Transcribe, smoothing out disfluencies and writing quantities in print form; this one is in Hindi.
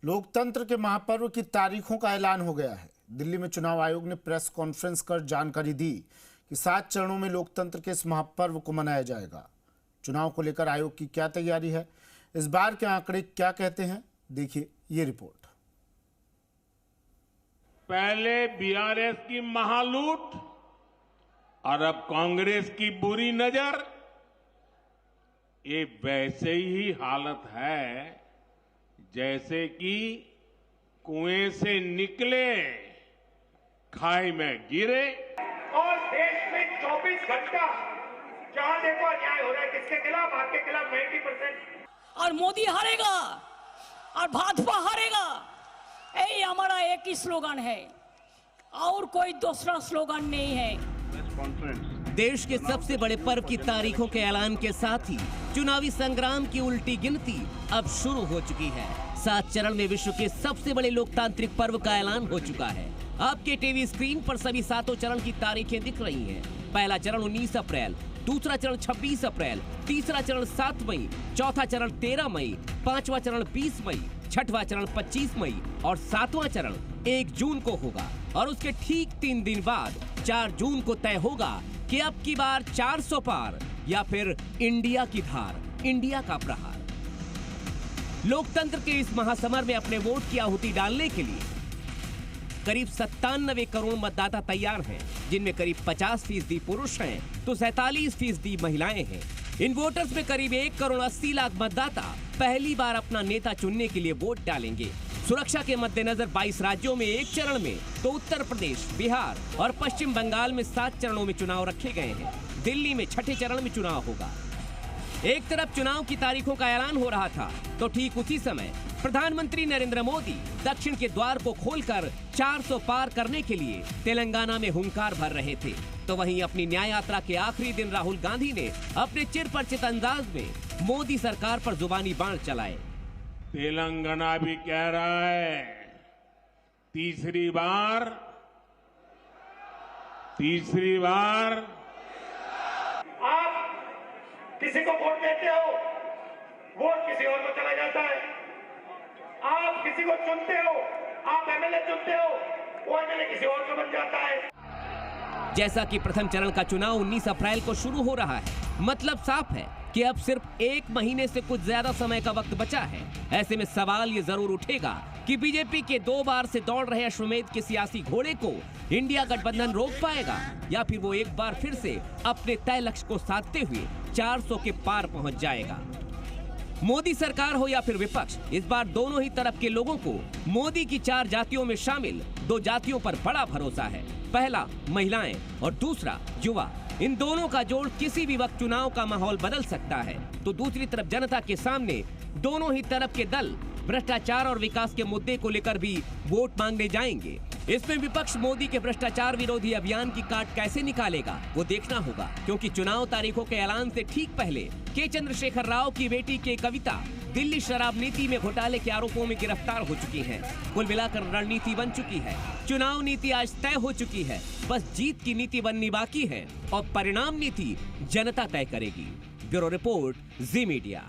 लोकतंत्र के महापर्व की तारीखों का ऐलान हो गया है। दिल्ली में चुनाव आयोग ने प्रेस कॉन्फ्रेंस कर जानकारी दी कि 7 चरणों में लोकतंत्र के इस महापर्व को मनाया जाएगा। चुनाव को लेकर आयोग की क्या तैयारी है, इस बार के आंकड़े क्या कहते हैं, देखिए ये रिपोर्ट। पहले बीआरएस की महालूट और अब कांग्रेस की बुरी नजर, ये वैसे ही हालत है जैसे कि कुएं से निकले खाई में गिरे। और देश में 24 घंटा जहां देखो अन्याय हो रहा है, किसके खिलाफ? आपके खिलाफ 90%। और मोदी हारेगा और भाजपा हारेगा, यही हमारा एक ही स्लोगन है और कोई दूसरा स्लोगन नहीं है। देश के सबसे बड़े पर्व की तारीखों के ऐलान के साथ ही चुनावी संग्राम की उल्टी गिनती अब शुरू हो चुकी है। 7 चरण में विश्व के सबसे बड़े लोकतांत्रिक पर्व का ऐलान हो चुका है। आपके टीवी स्क्रीन पर सभी 7 चरण की तारीखें दिख रही हैं। पहला चरण 19 अप्रैल, दूसरा चरण 26 अप्रैल, तीसरा चरण 7 मई, चौथा चरण 13 मई, पांचवा चरण 20 मई, छठवां चरण 25 मई और 7वां चरण 1 जून को होगा। और उसके ठीक 3 दिन बाद 4 जून को तय होगा कि अब की बार 400 पार या फिर इंडिया की धार, इंडिया का प्रहार। लोकतंत्र के इस महासमर में अपने वोट की आहुति डालने के लिए करीब 97 करोड़ मतदाता तैयार हैं, जिनमें करीब 50% पुरुष हैं तो 47% महिलाएं हैं। इन वोटर्स में करीब 1 करोड़ 80 लाख मतदाता पहली बार अपना नेता चुनने के लिए वोट डालेंगे। सुरक्षा के मद्देनजर 22 राज्यों में 1 चरण में तो उत्तर प्रदेश, बिहार और पश्चिम बंगाल में 7 चरणों में चुनाव रखे गए हैं। दिल्ली में 6ठे चरण में चुनाव होगा। एक तरफ चुनाव की तारीखों का ऐलान हो रहा था तो ठीक उसी समय प्रधानमंत्री नरेंद्र मोदी दक्षिण के द्वार को खोलकर 400 पार करने के लिए तेलंगाना में हुंकार भर रहे थे। तो वहीं अपनी न्याय यात्रा के आखिरी दिन राहुल गांधी ने अपने चिरपरिचित अंदाज में मोदी सरकार पर जुबानी बाण चलाए। तेलंगाना भी कह रहा है तीसरी बार आप किसी को वोट देते हो, वोट किसी और को चला जाता है। आप किसी को चुनते हो, आप एमएलए चुनते हो, वो एमएलए किसी और का बन जाता है। जैसा कि प्रथम चरण का चुनाव 19 अप्रैल को शुरू हो रहा है, मतलब साफ है कि अब सिर्फ 1 महीने से कुछ ज्यादा समय का वक्त बचा है। ऐसे में सवाल ये जरूर उठेगा कि बीजेपी के 2 बार से दौड़ रहे अश्वमेध के सियासी घोड़े को इंडिया गठबंधन रोक पाएगा या फिर वो एक बार फिर से अपने तय लक्ष्य को साधते हुए 400 के पार पहुंच जाएगा। मोदी सरकार हो या फिर विपक्ष, इस बार दोनों ही तरफ के लोगों को मोदी की 4 जातियों में शामिल 2 जातियों पर बड़ा भरोसा है। पहला महिलाएं और दूसरा युवा। इन दोनों का जोड़ किसी भी वक्त चुनाव का माहौल बदल सकता है। तो दूसरी तरफ जनता के सामने दोनों ही तरफ के दल भ्रष्टाचार और विकास के मुद्दे को लेकर भी वोट मांगने जाएंगे। इसमें विपक्ष मोदी के भ्रष्टाचार विरोधी अभियान की काट कैसे निकालेगा वो देखना होगा, क्योंकि चुनाव तारीखों के ऐलान से ठीक पहले के चंद्रशेखर राव की बेटी के कविता दिल्ली शराब नीति में घोटाले के आरोपों में गिरफ्तार हो चुकी हैं। कुल मिलाकर रणनीति बन चुकी है। चुनाव नीति आज तय हो चुकी है, बस जीत की नीति बननी बाकी है और परिणाम नीति जनता तय करेगी। ब्यूरो रिपोर्ट, जी मीडिया।